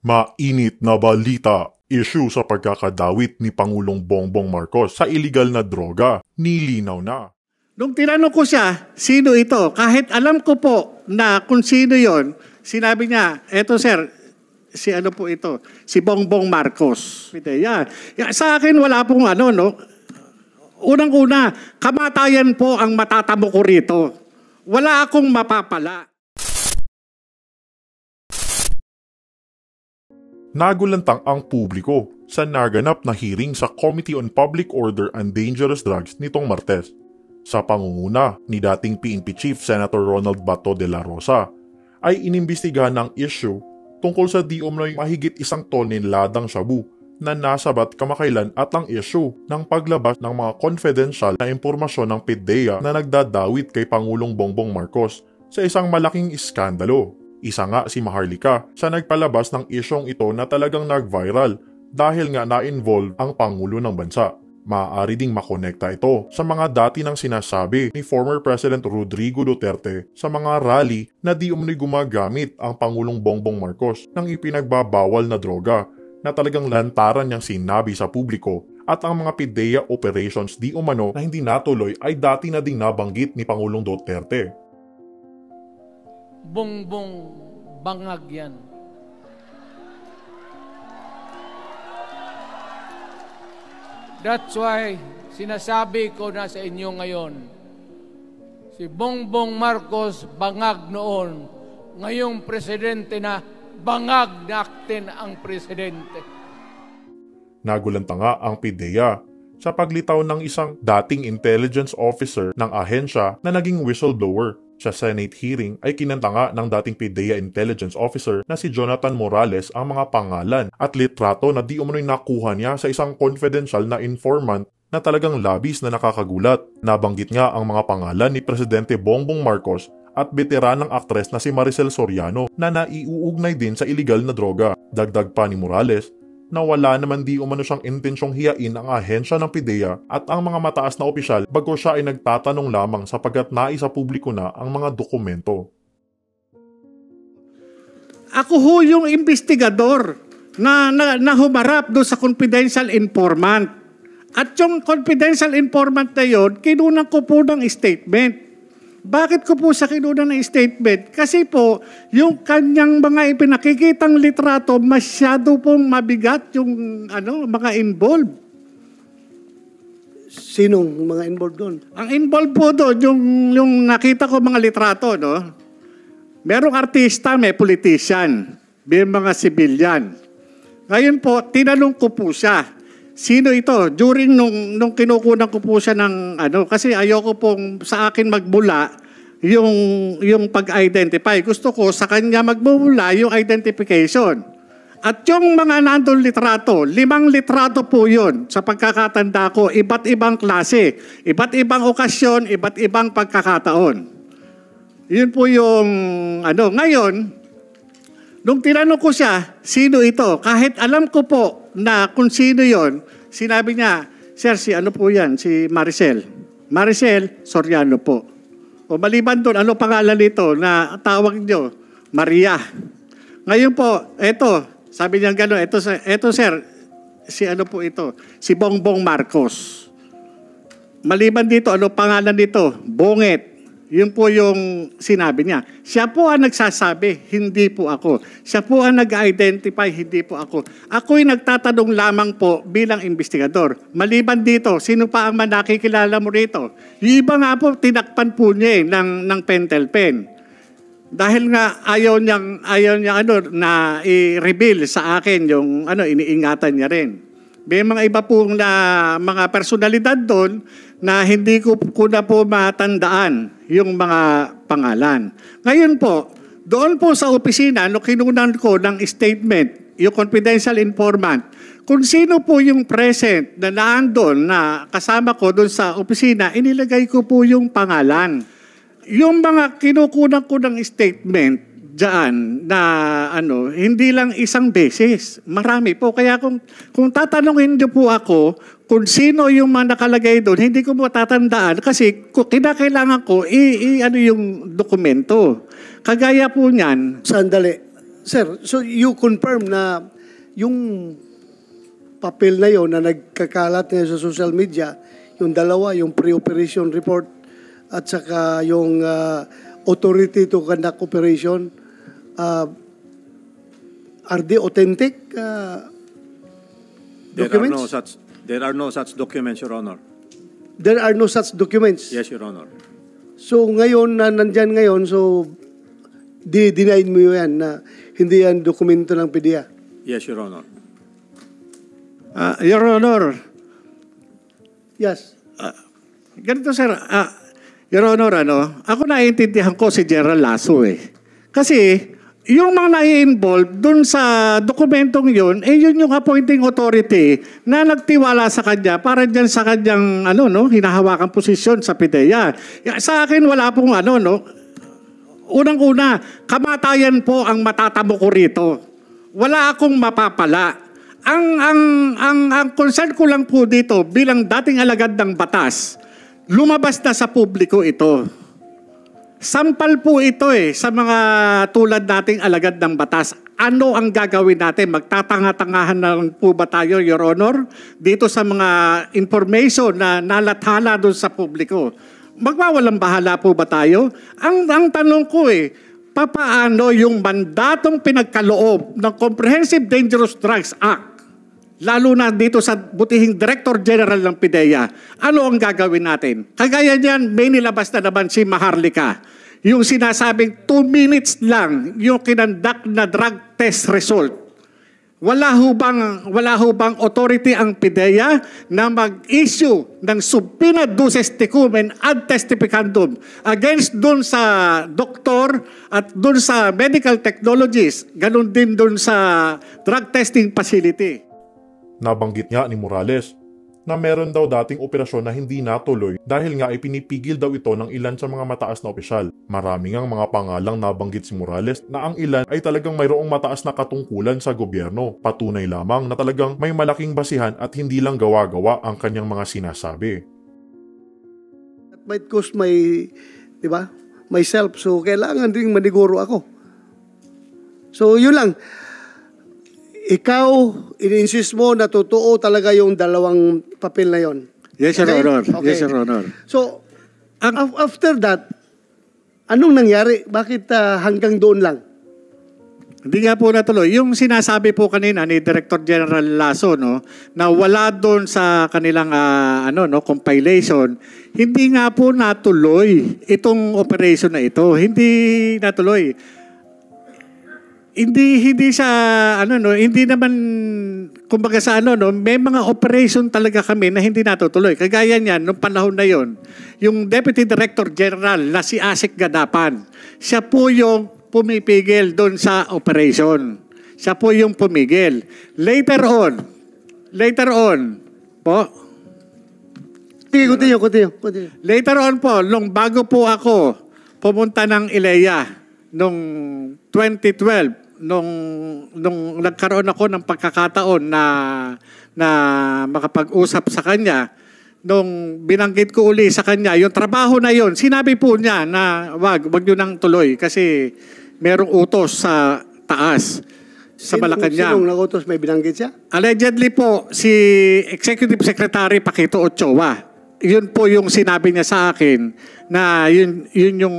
Mainit na balita, issue sa pagkakadawit ni Pangulong Bongbong Marcos sa iligal na droga, nilinaw na. Nung tinanong ko siya, sino ito? Kahit alam ko po na kung sino yon, sinabi niya, eto sir, si ano po ito? Si Bongbong Marcos. Yeah. Sa akin wala pong ano, no? Unang-una, kamatayan po ang matatamo ko rito. Wala akong mapapala. Nagulantang ang publiko sa naganap na hearing sa Committee on Public Order and Dangerous Drugs nitong Martes. Sa pangunguna ni dating PNP Chief Senator Ronald Bato de la Rosa, ay inimbestigahan ng issue tungkol sa di umano'y mahigit 1 tonin ladang shabu na nasabat kamakailan at ang issue ng paglabas ng mga confidential na impormasyon ng PIDEA na nagdadawit kay Pangulong Bongbong Marcos sa isang malaking iskandalo. Isa nga si Maharlika sa nagpalabas ng isyong ito na talagang nag-viral dahil nga na-involve ang Pangulo ng Bansa. Maaari ding makonekta ito sa mga dati nang sinasabi ni former President Rodrigo Duterte sa mga rally na di umano'y gumagamit ang Pangulong Bongbong Marcos ng ipinagbabawal na droga na talagang lantaran niyang sinabi sa publiko at ang mga PIDEA operations di umano na hindi natuloy ay dati na ding nabanggit ni Pangulong Duterte. Bongbong bangag yan. That's why sinasabi ko na sa inyo ngayon, si Bongbong Marcos bangag noon, ngayong presidente na bangag natin ang presidente. Nagulanta nga ang PIDEA sa paglitaw ng isang dating intelligence officer ng ahensya na naging whistleblower. Sa Senate hearing ay kinanta nga ng dating PIDEA intelligence officer na si Jonathan Morales ang mga pangalan at litrato na di umano'y nakuha niya sa isang confidential na informant na talagang labis na nakakagulat. Nabanggit nga ang mga pangalan ni Presidente Bongbong Marcos at veteranang aktres na si Maricel Soriano na naiuugnay din sa iligal na droga. Dagdag pa ni Morales na wala naman di umano siyang intensyong hiyain ang ahensya ng PIDEA at ang mga mataas na opisyal bago siya ay nagtatanong lamang sapagkat naisa publiko na ang mga dokumento. Ako ho yung investigador na humarap doon sa confidential informant. At yung confidential informant na yun, kinunan ko po ng statement. Bakit ko po sa kinunan ng statement? Kasi po, yung kanyang mga ipinakikitang litrato, masyado pong mabigat yung mga involved. Sinong mga involved doon? Ang involved po doon, yung nakita ko mga litrato, no? Merong artista, may politician, may mga civilian. Ngayon po, tinanong ko po siya, sino ito? During nung kinukunan ko po siya ng kasi ayoko pong sa akin magbula yung pag-identify. Gusto ko sa kanya magbula yung identification. At yung mga nandun litrato, 5 litrato po yun sa pagkakatanda ko, iba't ibang klase, iba't ibang okasyon, iba't ibang pagkakataon. Yun po yung Ngayon, nung tinanong ko siya, sino ito? Kahit alam ko po na kung sino yon, sinabi niya, sir, si ano po yan? Si Maricel. Maricel Soriano po. O maliban doon, ano pangalan nito na tawag niyo? Maria. Ngayon po, eto, sabi niya gano'n, eto sir, si ano po ito? Si Bongbong Marcos. Maliban dito, ano pangalan nito? Bonget. Yun po yung sinabi niya. Siya po ang nagsasabi, hindi po ako. Siya po ang nag-identify, hindi po ako. Ako'y nagtatanong lamang po bilang investigador. Maliban dito, sino pa ang nakikilala mo rito? Yung iba nga po, tinakpan po niya ng pentel pen. Dahil nga ayaw niya na i-reveal sa akin yung iniingatan niya rin. May mga iba pong mga personalidad doon na hindi ko na po matandaan yung mga pangalan. Ngayon po, doon po sa opisina, kinunan ko ng statement, yung confidential informant, kung sino po yung present na naandun na kasama ko doon sa opisina, inilagay ko po yung pangalan. Yung mga kinukunan ko ng statement, diyan na hindi lang isang beses, marami po. Kaya kung tatanungin niyo po ako kung sino yung mga nakalagay doon, hindi ko matatandaan kasi kinakailangan ko yung dokumento. Kagaya po niyan. Sandali. Sir, so you confirm na yung papel na yon na nagkakalat na sa social media, yung dalawa, yung pre-operation report at saka yung authority to conduct operation, are they authentic documents? There are no such documents, Your Honor. There are no such documents? Yes, Your Honor. So ngayon, na nandyan ngayon, so deny mo yan na hindi yan dokumento ng PDEA? Yes, Your Honor. Your Honor, Yes. ganito sir, Your Honor, ako naiintindihan ko si General Lasso eh. Kasi yung mga nai-involve dun sa dokumentong yun, yun yung appointing authority na nagtiwala sa kanya para dyan sa kanyang hinahawakan posisyon sa PDEA. Sa akin wala pong unang-una, kamatayan po ang matatamo ko rito. Wala akong mapapala. Ang concern ko lang po dito bilang dating alagad ng batas, lumabas na sa publiko ito. Sampal po ito sa mga tulad nating alagad ng batas. Ano ang gagawin natin? Magtatanga-tangahan na lang po ba tayo, Your Honor? Dito sa mga information na nalathala doon sa publiko. Magwawalang bahala po ba tayo? Ang tanong ko papaano yung mandatong pinagkaloob ng Comprehensive Dangerous Drugs Act, lalo na dito sa butihing Director General ng PDEA, ano ang gagawin natin? Kagaya niyan, may nilabas na naman si Maharlika. Yung sinasabing 2 minutes lang yung kinandak na drug test result. Wala ho bang authority ang PDEA na mag-issue ng subpoena duces tecum ad testificandum against dun sa doktor at dun sa medical technologies, ganun din dun sa drug testing facility. Nabanggit nga ni Morales na meron daw dating operasyon na hindi natuloy dahil nga ipinipigil daw ito ng ilan sa mga mataas na opisyal. Marami ngang mga pangalang nabanggit si Morales na ang ilan ay talagang mayroong mataas na katungkulan sa gobyerno. Patunay lamang na talagang may malaking basihan at hindi lang gawa-gawa ang kanyang mga sinasabi. That might cost myself, so kailangan din maniguro ako. So yun lang. Ikaw, in-insist mo na totoo talaga yung dalawang papel na yon. Yes, Your Honor. Okay. Yes, Your Honor. So, after that, anong nangyari? Bakit hanggang doon lang? Hindi nga po natuloy. Yung sinasabi po kanina ni Director General Lasso, na wala doon sa kanilang compilation, hindi nga po natuloy itong operation na ito. Hindi natuloy. Hindi siya hindi naman kumbaga sa may mga operation talaga kami na hindi natutuloy. Kagaya niyan nung panahon na yon, yung Deputy Director General na si Asik Gadapan, siya po yung pumipigil doon sa operation. Siya po yung pumigil. Later on po. Sige, continue. Later on po, nung bago po ako pumunta ng ILEA nung 2012, nung nagkaroon ako ng pagkakataon na makapag-usap sa kanya, nung binanggit ko uli sa kanya, yung trabaho na yon, sinabi po niya na wag nyo nang tuloy kasi merong utos sa taas, sa Malacanang. Sinong nag-utos, may binanggit siya? Allegedly po, si Executive Secretary Paquito Ochoa. Yun po yung sinabi niya sa akin na yun yung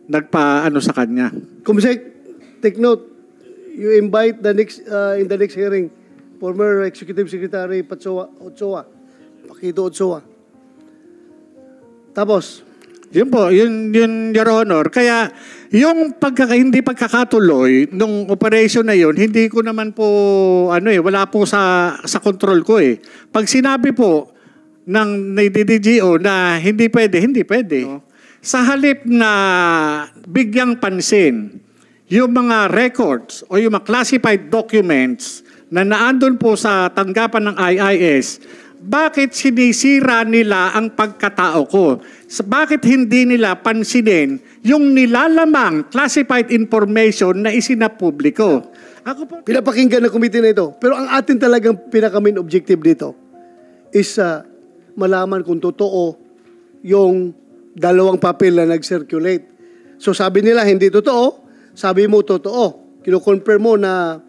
nagpa sa kanya. Kumsek, take note, you invite the next in the next hearing former Executive Secretary Paquito Ochoa. Tapos, Yun po, yun Your Honor. Kaya yung hindi pagkakatuloy nung operation na yun, hindi ko naman po wala po sa control ko eh. Pag sinabi po ng DDGO na hindi pwede. No? Sa halip na bigyang pansin yung mga records o yung mga classified documents na naandun po sa tanggapan ng IIS, bakit sinisira nila ang pagkatao ko? Bakit hindi nila pansinin yung nilalamang classified information na isinapubliko? Ako po, pinapakinggan ng committee na ito. Pero ang atin talagang pinaka-main objective dito is malaman kung totoo yung dalawang papel na nag-circulate. So sabi nila hindi totoo. sabi mo totoo. Kino-confirm mo na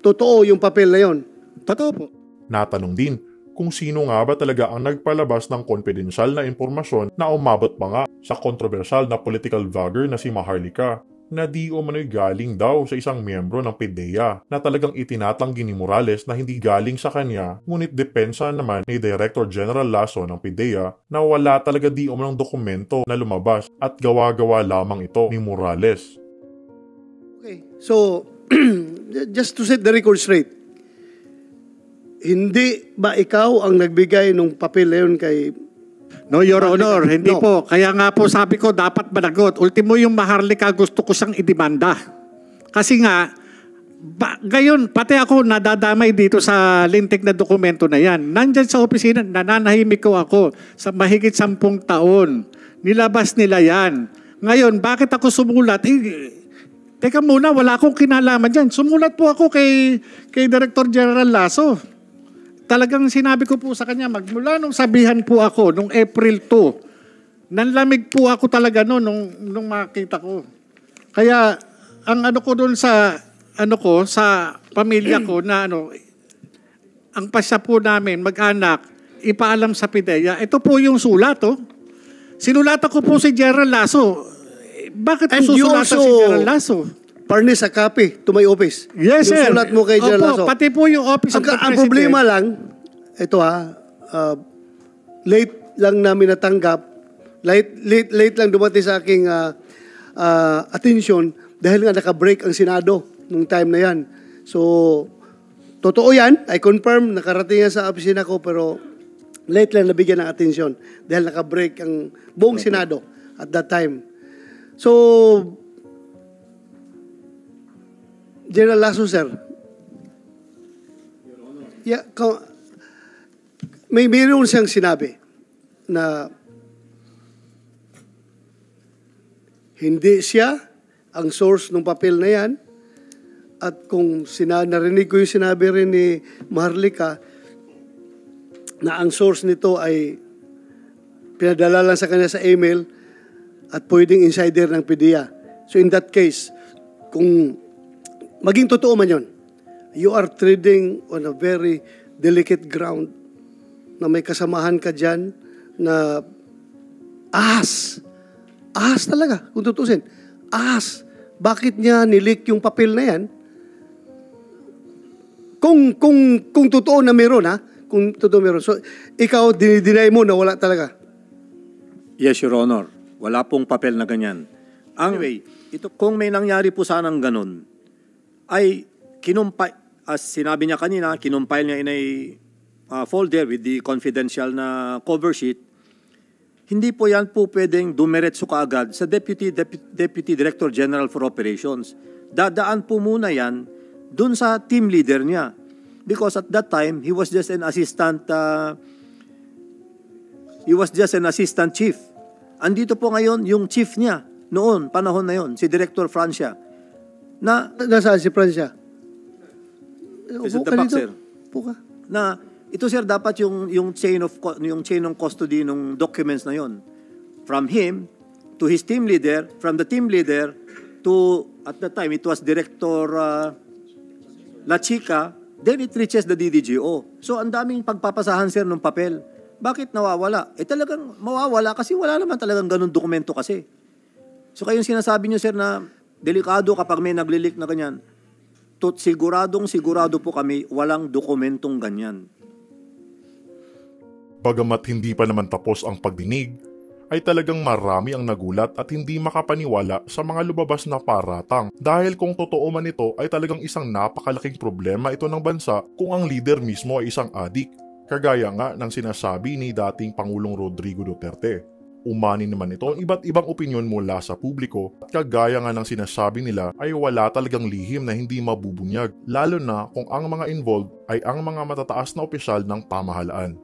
totoo yung papel na yon. Totoo po. Natanong din kung sino nga ba talaga ang nagpalabas ng konfidensyal na impormasyon na umabot pa nga sa kontrobersyal na political vlogger na si Maharlika na di umano'y galing daw sa isang miyembro ng PIDEA na talagang itinatanggi ni Morales na hindi galing sa kanya, ngunit depensa naman ni Director General Lasso ng PIDEA na wala talaga di umanong dokumento na lumabas at gawa-gawa lamang ito ni Morales. Okay, so just to set the record straight, hindi ba ikaw ang nagbigay ng papel na yun kay... No, Your Honor, hindi No. po. Kaya nga po sabi ko, dapat managot. Ultimo yung Maharlika, gusto ko siyang idemanda. Kasi nga, ngayon, pati ako nadadamay dito sa lintik na dokumento na yan. Nandyan sa opisina, nananahimik ko ako sa mahigit 10 taon. Nilabas nila yan. Ngayon, bakit ako sumulat? Teka muna, wala akong kinalaman dyan. Sumulat po ako kay Director General Lasso. Talagang sinabi ko po sa kanya, magmula nung sabihan po ako, nung April 2, nanlamig po ako talaga nung makita ko. Kaya, ang ano ko doon sa pamilya ko na ang pasya po namin, mag-anak, ipaalam sa PIDEA. Ito po yung sulat, Sinulatan ko po si General Lasso. Bakit po And you susulatan also si General Lasso? furnish a copy to my office. Yes, yung sir. sulat mo kay General Lasso. Pati po yung office of the Ang President. problema lang, ito late lang namin natanggap, late lang dumating sa aking attention dahil nga naka-break ang Senado nung time na yan. So, totoo yan. I confirm, nakarating yan sa opisina ko, pero late lang nabigyan ng attention dahil naka-break ang buong Senado at that time. So, General Lasso, sir. Yeah, mayroon siyang sinabi na hindi siya ang source ng papel na yan at kung narinig ko yung sinabi rin ni Maharlika na ang source nito ay pinadala lang sa kanya sa email at pwedeng insider ng PIDEA. So in that case, kung maging totoo man yun, you are treading on a very delicate ground na may kasamahan ka dyan na ahas talaga, kung tutusin. Ahas. Bakit niya nilik yung papel na yan? Kung totoo na meron, kung totoo meron. So, ikaw, dinideny mo na wala talaga. Yes, Your Honor. Wala pong papel na ganyan. Anyway, kung may nangyari po sanang ganun, ay as sinabi niya kanina, kinumpile niya in a folder with the confidential na cover sheet. Hindi po yan po pwedeng dumiretso kaagad sa Deputy Director General for Operations. Dadaan po muna yan dun sa team leader niya. Because at that time, he was just an assistant chief. Andito po ngayon yung chief niya noon, panahon na yon, si Director Francia. Nasaan si Francia? Is it the back, sir? Puka. Na ito, sir, dapat yung chain of custody ng documents na yon, from him to his team leader, from the team leader to, at that time it was Director La Chica, then it reaches the DDGO. So ang daming pagpapasahan, sir, ng papel. Bakit nawawala? Talagang mawawala kasi wala naman talagang ganun dokumento kasi. So kayong sinasabi niyo, sir, na delikado kapag may naglilik na ganyan, sigurado po kami walang dokumentong ganyan. Bagamat hindi pa naman tapos ang pagdinig, ay talagang marami ang nagulat at hindi makapaniwala sa mga lumabas na paratang dahil kung totoo man ito ay talagang isang napakalaking problema ito ng bansa kung ang leader mismo ay isang adik, kagaya nga ng sinasabi ni dating Pangulong Rodrigo Duterte. Umani naman ito ang iba't ibang opinyon mula sa publiko at kagaya nga ng sinasabi nila ay wala talagang lihim na hindi mabubunyag lalo na kung ang mga involved ay ang mga matataas na opisyal ng pamahalaan.